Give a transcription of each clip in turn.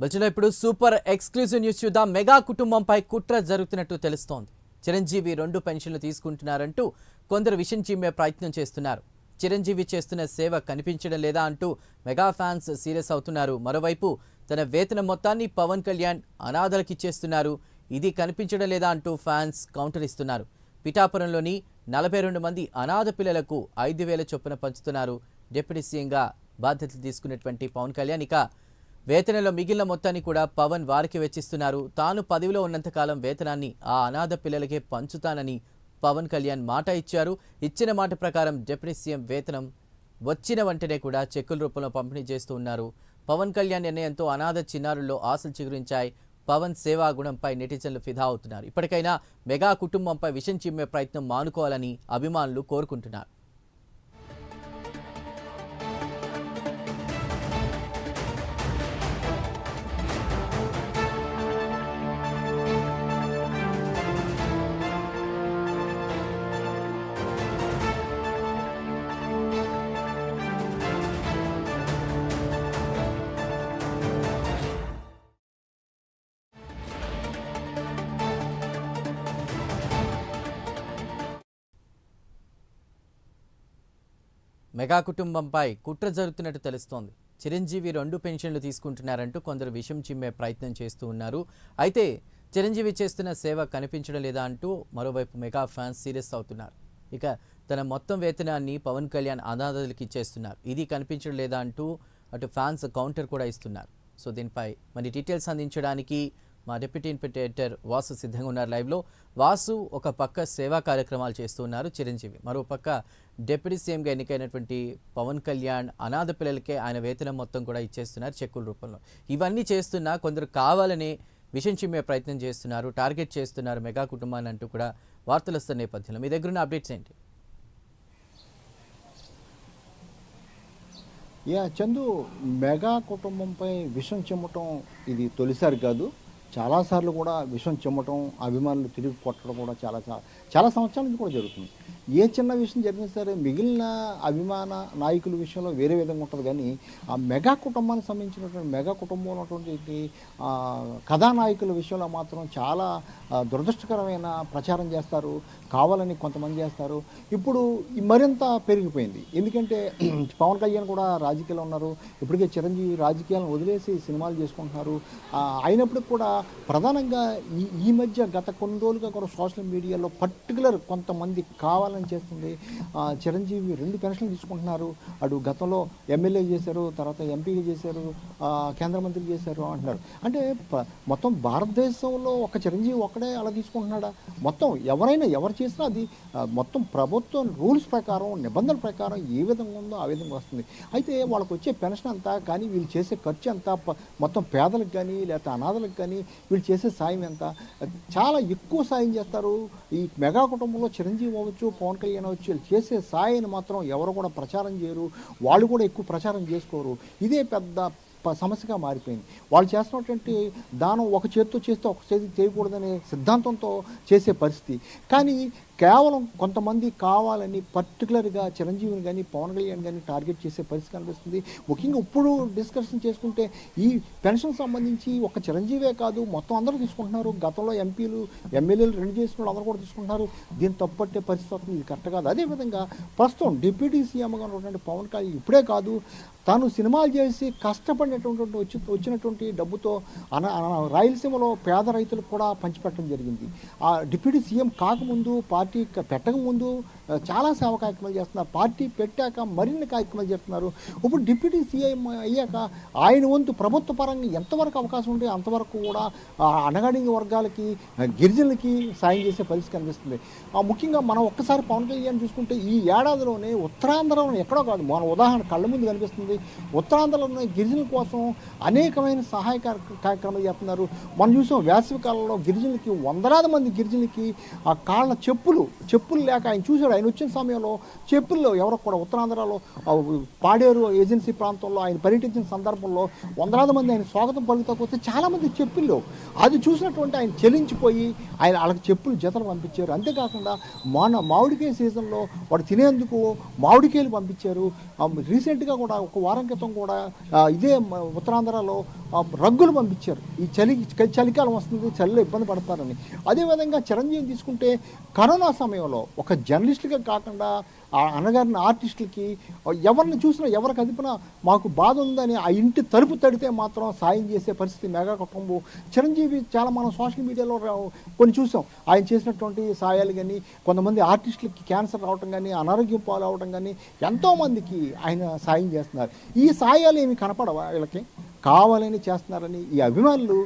బులెటిన్లో ఇప్పుడు super exclusive news చూద్దాం. మెగా కుటుంబంపై కుట్ర జరుగుతున్నట్టు తెలుస్తోంది. చిరంజీవి 2 పెన్షన్లు తీసుకుంటున్నారంటూ కొందరు విషయం చిమ్మే ప్రయత్నం చేస్తున్నారు. చిరంజీవి చేస్తున్న సేవ కనిపించడం లేదా అంటూ మెగా ఫ్యాన్స్ సీరియస్ అవుతున్నారు. మరోవైపు తన వేతనం మొత్తాన్ని పవన్ కళ్యాణ్ అనాథలకు ఇచ్చేస్తున్నారు. ఇది కనిపించడం లేదా అంటూ ఫ్యాన్స్ కౌంటర్ ఇస్తున్నారు. పిఠాపురంలోని 42 మంది అనాథ పిల్లలకు 5,000 చొప్పున పంచుతున్నారు. డిప్యూటీ సీఎంగా బాధ్యతలు తీసుకున్నటువంటి పవన్ కళ్యాణ్ ఇక వేతనంలో మిగిలిన మొత్తాన్ని కూడా పవన్ వారికి వెచ్చిస్తున్నారు. తాను పదవిలో ఉన్నంతకాలం వేతనాన్ని ఆ అనాథ పిల్లలకే పంచుతానని పవన్ కళ్యాణ్ మాట ఇచ్చారు. ఇచ్చిన మాట ప్రకారం డిప్యూటీ సీఎం వేతనం వచ్చిన వెంటనే కూడా చెక్కుల రూపంలో పంపిణీ చేస్తూ ఉన్నారు. పవన్ కళ్యాణ్ నిర్ణయంతో అనాథ చిన్నారుల్లో ఆశలు చిగురించాయి. పవన్ సేవా గుణంపై నెటిజన్లు ఫిదా అవుతున్నారు. ఇప్పటికైనా మెగా కుటుంబంపై విషం చిమ్మే ప్రయత్నం మానుకోవాలని అభిమానులు కోరుకుంటున్నారు. మెగా కుటుంబంపై కుట్ర జరుగుతున్నట్టు తెలుస్తోంది. చిరంజీవి 2 పెన్షన్లు తీసుకుంటున్నారంటూ కొందరు విషం చిమ్మే ప్రయత్నం చేస్తూ ఉన్నారు. అయితే చిరంజీవి చేస్తున్న సేవ కనిపించడం లేదా అంటూ మరోవైపు మెగా ఫ్యాన్స్ సీరియస్ అవుతున్నారు. ఇక తన మొత్తం వేతనాన్ని పవన్ కళ్యాణ్ అనాథలకు ఇచ్చేస్తున్నారు. ఇది కనిపించడం లేదా అంటూ అటు ఫ్యాన్స్ కౌంటర్ కూడా ఇస్తున్నారు. సో దీనిపై మరి డీటెయిల్స్ అందించడానికి మా డిప్యూటీ ఇన్స్పెక్టర్ వాసు సిద్ధంగా ఉన్నారు లైవ్లో. వాసు, ఒక పక్క సేవా కార్యక్రమాలు చేస్తూ ఉన్నారు చిరంజీవి, మరో పక్క డిప్యూటీ సీఎంగా ఎన్నికైనటువంటి పవన్ కళ్యాణ్ అనాథ పిల్లలకే ఆయన వేతనం మొత్తం కూడా ఇచ్చేస్తున్నారు చెక్కుల రూపంలో. ఇవన్నీ చేస్తున్నా కొందరు కావాలని విషం చిమ్మే ప్రయత్నం చేస్తున్నారు, టార్గెట్ చేస్తున్నారు మెగా కుటుంబాన్ని అంటూ కూడా వార్తలు వస్తున్న నేపథ్యంలో మీ దగ్గర ఉన్న అప్డేట్స్ ఏంటి? చందు, మెగా కుటుంబంపై విషం చిమ్మటం ఇది తొలిసారి కాదు. చాలాసార్లు కూడా విషం చిమ్మటం, అభిమానులు తిరిగి కొట్టడం కూడా చాలా సంవత్సరాల నుంచి కూడా జరుగుతుంది. ఏ చిన్న విషయం జరిగినా సరే మిగిలిన అభిమాన నాయకుల విషయంలో వేరే విధంగా ఉంటుంది. కానీ ఆ మెగా కుటుంబానికి సంబంధించినటువంటి మెగా కుటుంబంలో ఉన్నటువంటి కథానాయకుల విషయంలో మాత్రం చాలా దురదృష్టకరమైన ప్రచారం చేస్తారు, కావాలని కొంతమంది చేస్తారు. ఇప్పుడు మరింత పెరిగిపోయింది. ఎందుకంటే పవన్ కళ్యాణ్ కూడా రాజకీయాలు ఉన్నారు. ఇప్పటికే చిరంజీవి రాజకీయాలను వదిలేసి సినిమాలు చేసుకుంటున్నారు. అయినప్పటికీ కూడా ప్రధానంగా ఈ మధ్య గత కొన్ని రోజులుగా కూడా సోషల్ మీడియాలో పర్టికులర్ కొంతమంది కావాలని చేస్తుంది. చిరంజీవి 2 పెన్షన్లు తీసుకుంటున్నారు. అటు గతంలో ఎమ్మెల్యే చేశారు, తర్వాత ఎంపీగా చేశారు, కేంద్ర మంత్రి చేశారు అంటున్నారు. అంటే మొత్తం భారతదేశంలో ఒక చిరంజీవి ఒక్కడే అలా తీసుకుంటున్నాడా? మొత్తం ఎవరు చేసినా అది మొత్తం ప్రభుత్వం రూల్స్ ప్రకారం, నిబంధనల ప్రకారం ఏ విధంగా ఉందో ఆ విధంగా వస్తుంది. అయితే వాళ్ళకు వచ్చే పెన్షన్ అంతా కానీ వీళ్ళు చేసే ఖర్చు అంతా మొత్తం పేదలకు కానీ లేకపోతే అనాథలకు కానీ వీళ్ళు చేసే సాయం ఎంత, చాలా ఎక్కువ సాయం చేస్తారు. ఈ మెగా కుటుంబంలో చిరంజీవి అవ్వచ్చు, పవన్ కళ్యాణ్ అవ్వచ్చు, వీళ్ళు చేసే సాయాన్ని మాత్రం ఎవరు కూడా ప్రచారం చేయరు. వాళ్ళు కూడా ఎక్కువ ప్రచారం చేసుకోరు. ఇదే పెద్ద సమస్యగా మారిపోయింది. వాళ్ళు చేస్తున్నటువంటి దానం ఒక చేతితో చేస్తే ఒక చేతి చేయకూడదనే సిద్ధాంతంతో చేసే పరిస్థితి. కానీ కేవలం కొంతమంది కావాలని పర్టికులర్గా చిరంజీవిని కానీ పవన్ కళ్యాణ్ కానీ టార్గెట్ చేసే పరిస్థితి కనిపిస్తుంది. ముఖ్యంగా ఇప్పుడు డిస్కషన్ చేసుకుంటే ఈ పెన్షన్ సంబంధించి ఒక చిరంజీవే కాదు, మొత్తం అందరూ తీసుకుంటున్నారు. గతంలో ఎంపీలు ఎమ్మెల్యేలు 2 చేసిన వాళ్ళు అందరూ కూడా తీసుకుంటున్నారు. దీన్ని తప్పట్టే పరిస్థితి అవుతుంది. ఇది కరెక్ట్ కాదు. అదేవిధంగా ప్రస్తుతం డిప్యూటీ సీఎంగా ఉన్నటువంటి పవన్ కళ్యాణ్ ఇప్పుడే కాదు, తాను సినిమాలు చేసి కష్టపడినటువంటి వచ్చినటువంటి డబ్బుతో రాయలసీమలో పేద రైతులకు కూడా పంచిపెట్టడం జరిగింది. ఆ డిప్యూటీ సీఎం కాకముందు, పార్టీ పెట్టకముందు చాలా సేవా కార్యక్రమాలు చేస్తున్నారు. పార్టీ పెట్టాక మరిన్ని కార్యక్రమాలు చేస్తున్నారు. ఇప్పుడు డిప్యూటీ సీఎం అయ్యాక ఆయన వంతు ప్రభుత్వ పరంగా ఎంతవరకు అవకాశం ఉంటే అంతవరకు కూడా అణగాడిన వర్గాలకి, గిరిజనులకి సాయం చేసే పరిస్థితి కనిపిస్తుంది. ముఖ్యంగా మనం ఒక్కసారి పవన్ కళ్యాణ్ చూసుకుంటే ఈ ఏడాదిలోనే ఉత్తరాంధ్రలో ఎక్కడో కాదు, మన ఉదాహరణ కళ్ళ ముందు కనిపిస్తుంది. ఉత్తరాంధ్రలోనే గిరిజనుల కోసం అనేకమైన సహాయ కార్యక్రమాలు చేస్తున్నారు. మనం చూసాం వేసవి కాలంలో గిరిజనులకి 100,000 మంది గిరిజనులకి ఆ కాళ్ళ చెప్పులు లేక ఆయన చూశాడు. ఆయన వచ్చిన సమయంలో చెప్పుల్లో ఎవరో కూడా ఉత్తరాంధ్రలో పాడేరు ఏజెన్సీ ప్రాంతంలో ఆయన పర్యటించిన సందర్భంలో వందలాది మంది ఆయన స్వాగతం పలుకుతాకపోతే చాలామంది చెప్పుల్లో అది చూసినటువంటి ఆయన చెలించిపోయి ఆయన వాళ్ళకి చెప్పులు జతలు పంపించారు. అంతేకాకుండా మామిడికాయ సీజన్లో వాడు తినేందుకు మామిడికాయలు పంపించారు. రీసెంట్గా కూడా ఒక వారం క్రితం కూడా ఇదే ఉత్తరాంధ్రలో రగ్గులు పంపించారు. ఈ చలికాలం వస్తుంది, చలిలో ఇబ్బంది పడతారని. అదేవిధంగా చిరంజీవి తీసుకుంటే కరోనా సమయంలో ఒక జర్నలిస్టుగా కాకుండా అనగారిన ఆర్టిస్టులకి ఎవరిని చూసినా ఎవరికి అదిపినా మాకు బాధ ఉందని ఆ ఇంటి తలుపు తడితే మాత్రం సాయం చేసే పరిస్థితి మెగా కుటుంబం. చిరంజీవి చాలా మనం సోషల్ మీడియాలో కొన్ని చూసాం ఆయన చేసినటువంటి సాయాలు. కానీ కొంతమంది ఆర్టిస్టులకి క్యాన్సర్ రావటం కానీ అనారోగ్యం పాలవడం కానీ ఎంతోమందికి ఆయన సాయం చేస్తున్నారు. ఈ సాయాలు ఏమి కనపడవా వీళ్ళకి? కావాలని చేస్తున్నారని ఈ అభిమానులు,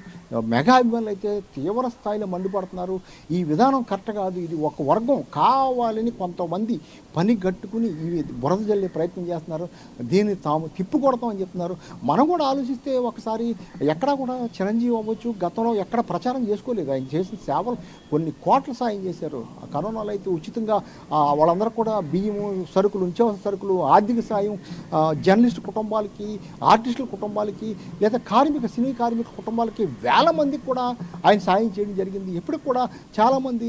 మెగా అభిమానులు అయితే తీవ్ర స్థాయిలో మండిపడుతున్నారు. ఈ విధానం కరెక్ట్ కాదు, ఇది ఒక వర్గం కావాలని కొంతమంది పని గట్టుకుని ఈ బురద జల్లే ప్రయత్నం చేస్తున్నారు. దీన్ని తాము తిప్పికొడతామని చెప్తున్నారు. మనం కూడా ఆలోచిస్తే ఒకసారి ఎక్కడా కూడా చిరంజీవి అవ్వచ్చు గతంలో ఎక్కడ ప్రచారం చేసుకోలేదు. ఆయన చేసిన సేవలు కొన్ని కోట్ల సాయం చేశారు. కరోనాలో అయితే ఉచితంగా వాళ్ళందరూ కూడా బియ్యము, సరుకులు, నిత్యావసర సరుకులు, ఆర్థిక సాయం జర్నలిస్టు కుటుంబాలకి, ఆర్టిస్టుల కుటుంబాలకి, లేదా సినీ కార్మిక కుటుంబాలకి వేల మందికి కూడా ఆయన సాయం చేయడం జరిగింది. ఇప్పటికి కూడా చాలామంది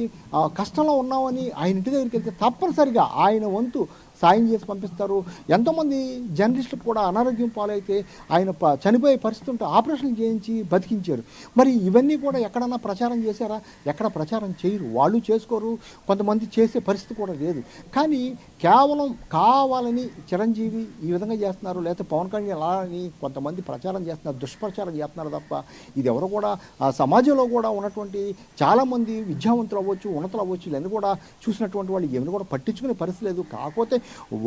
కష్టంలో ఉన్నామని ఆయన ఇంటి దగ్గరికి వెళ్తే తప్పనిసరిగా ఆయన వంతు సాయం చేసి పంపిస్తారు. ఎంతోమంది జర్నలిస్టులకు కూడా అనారోగ్యం పాలైతే ఆయన చనిపోయే పరిస్థితి ఉంటే ఆపరేషన్లు చేయించి బతికించారు. మరి ఇవన్నీ కూడా ఎక్కడన్నా ప్రచారం చేశారా? ఎక్కడ ప్రచారం చేయరు, వాళ్ళు చేసుకోరు, కొంతమంది చేసే పరిస్థితి కూడా లేదు. కానీ కేవలం కావాలని చిరంజీవి ఈ విధంగా చేస్తున్నారు, లేకపోతే పవన్ కళ్యాణ్ అలా అని కొంతమంది ప్రచారం చేస్తున్నారు, దుష్ప్రచారం చేస్తున్నారు తప్ప ఇది ఎవరు కూడా సమాజంలో కూడా ఉన్నటువంటి చాలామంది విద్యావంతులు అవ్వచ్చు, ఉన్నతులు అవ్వచ్చు, ఇవన్నీ కూడా చూసినటువంటి వాళ్ళు ఏమైనా కూడా పట్టించుకునే పరిస్థితి లేదు. కాకపోతే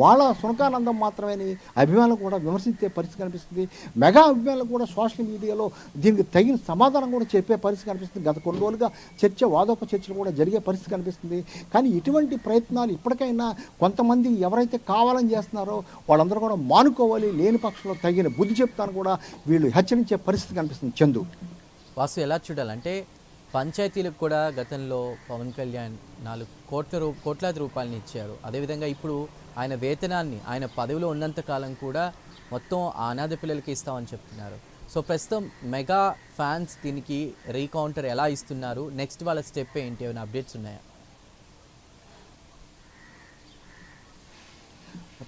వాళ్ళ సునకానందం మాత్రమే అభిమానులు కూడా విమర్శించే పరిస్థితి కనిపిస్తుంది. మెగా అభిమానులు కూడా సోషల్ మీడియాలో దీనికి తగిన సమాధానం కూడా చెప్పే పరిస్థితి కనిపిస్తుంది. గత కొన్ని రోజులుగా వాదోపచర్చలు కూడా జరిగే పరిస్థితి కనిపిస్తుంది. కానీ ఇటువంటి ప్రయత్నాలు ఇప్పటికైనా కొంతమంది ఎవరైతే కావాలని చేస్తున్నారో వాళ్ళందరూ కూడా మానుకోవాలి. లేని పక్షంలో తగిన బుద్ధి చెప్తాను కూడా వీళ్ళు హెచ్చరించే పరిస్థితి కనిపిస్తుంది. చందు, వాసు ఎలా చూడాలంటే పంచాయతీలకు కూడా గతంలో పవన్ కళ్యాణ్ 4 కోట్లాది రూపాయలని ఇచ్చారు. అదేవిధంగా ఇప్పుడు ఆయన వేతనాన్ని ఆయన పదవిలో ఉన్నంత కాలం కూడా మొత్తం అనాథ పిల్లలకి ఇస్తామని చెప్తున్నారు. సో ప్రస్తుతం మెగా ఫ్యాన్స్ దీనికి రీకౌంటర్ ఎలా ఇస్తున్నారు, నెక్స్ట్ వాళ్ళ స్టెప్ ఏంటి, ఏమైనా అప్డేట్స్ ఉన్నాయా?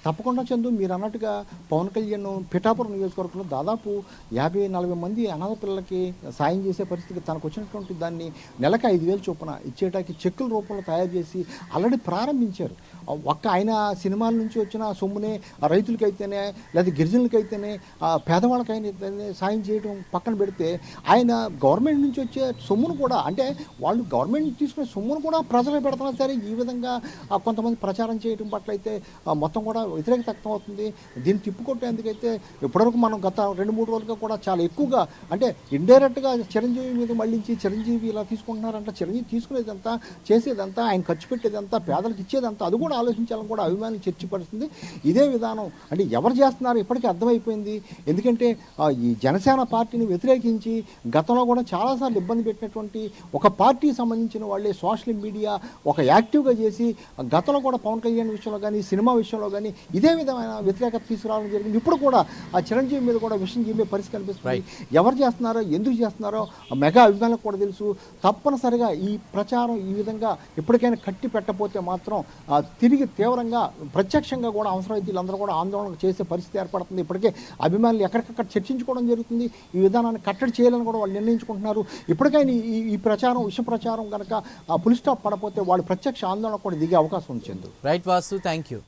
తప్పకుండా చందు, మీరు అన్నట్టుగా పవన్ కళ్యాణ్ పిఠాపురం నియోజకవర్గంలో దాదాపు 50-40 మంది అనాథ పిల్లలకి సాయం చేసే పరిస్థితికి తనకు వచ్చినటువంటి దాన్ని నెలకు 5,000 చొప్పున ఇచ్చేటానికి చెక్కుల రూపంలో తయారు చేసి ఆల్రెడీ ప్రారంభించారు. ఒక్క ఆయన సినిమాల నుంచి వచ్చిన సొమ్మునే రైతులకైతేనే, లేదా గిరిజనులకైతేనే, పేదవాళ్ళకైతేనే సాయం చేయడం పక్కన పెడితే ఆయన గవర్నమెంట్ నుంచి వచ్చే సొమ్మును కూడా, అంటే వాళ్ళు గవర్నమెంట్ తీసుకునే సొమ్మును కూడా ప్రజలకు పెడుతున్నా సరే ఈ విధంగా కొంతమంది ప్రచారం చేయడం పట్ల అయితే మొత్తం కూడా వ్యతిరేకత వ్యక్తం అవుతుంది. దీన్ని తిప్పుకొట్టేందుకైతే ఇప్పటివరకు మనం గత 2-3 రోజులుగా కూడా చాలా ఎక్కువగా, అంటే ఇండైరెక్ట్గా చిరంజీవి మీద మళ్ళించి చిరంజీవి ఇలా తీసుకుంటున్నారంట, చిరంజీవి తీసుకునేదంతా, చేసేదంతా, ఆయన ఖర్చు పెట్టేదంతా, పేదలకు ఇచ్చేదంతా, అది కూడా ఆలోచించాలని కూడా అభిమానులు చర్చపడుతుంది. ఇదే విధానం అంటే ఎవరు చేస్తున్నారు ఇప్పటికీ అర్థమైపోయింది. ఎందుకంటే ఈ జనసేన పార్టీని వ్యతిరేకించి గతంలో కూడా చాలాసార్లు ఇబ్బంది పెట్టినటువంటి ఒక పార్టీకి సంబంధించిన వాళ్ళే సోషల్ మీడియా ఒక యాక్టివ్గా చేసి గతంలో కూడా పవన్ కళ్యాణ్ విషయంలో కానీ, సినిమా విషయంలో కానీ ఇదే విధమైన వ్యతిరేకత తీసుకురావడం జరిగింది. ఇప్పుడు కూడా ఆ చిరంజీవి మీద కూడా విషయం చెప్పే పరిస్థితి కనిపిస్తుంది. ఎవరు చేస్తున్నారో, ఎందుకు చేస్తున్నారో మెగా అభిమానులకు కూడా తెలుసు. తప్పనిసరిగా ఈ ప్రచారం ఈ విధంగా ఎప్పటికైనా కట్టి పెట్టకపోతే మాత్రం తిరిగి తీవ్రంగా ప్రత్యక్షంగా కూడా అవసరమైతే వీళ్ళందరూ కూడా ఆందోళన చేసే పరిస్థితి ఏర్పడుతుంది. ఇప్పటికే అభిమానులు ఎక్కడికక్కడ చర్చించుకోవడం జరుగుతుంది. ఈ విధానాన్ని కట్టడి చేయాలని కూడా వాళ్ళు నిర్ణయించుకుంటున్నారు. ఇప్పటికైనా ఈ ప్రచారం, విష ప్రచారం కనుక పులి స్టాప్ పడపోతే వాళ్ళు ప్రత్యక్ష ఆందోళన కూడా దిగే అవకాశం ఉంది. Chandu, right Vasu, thank you.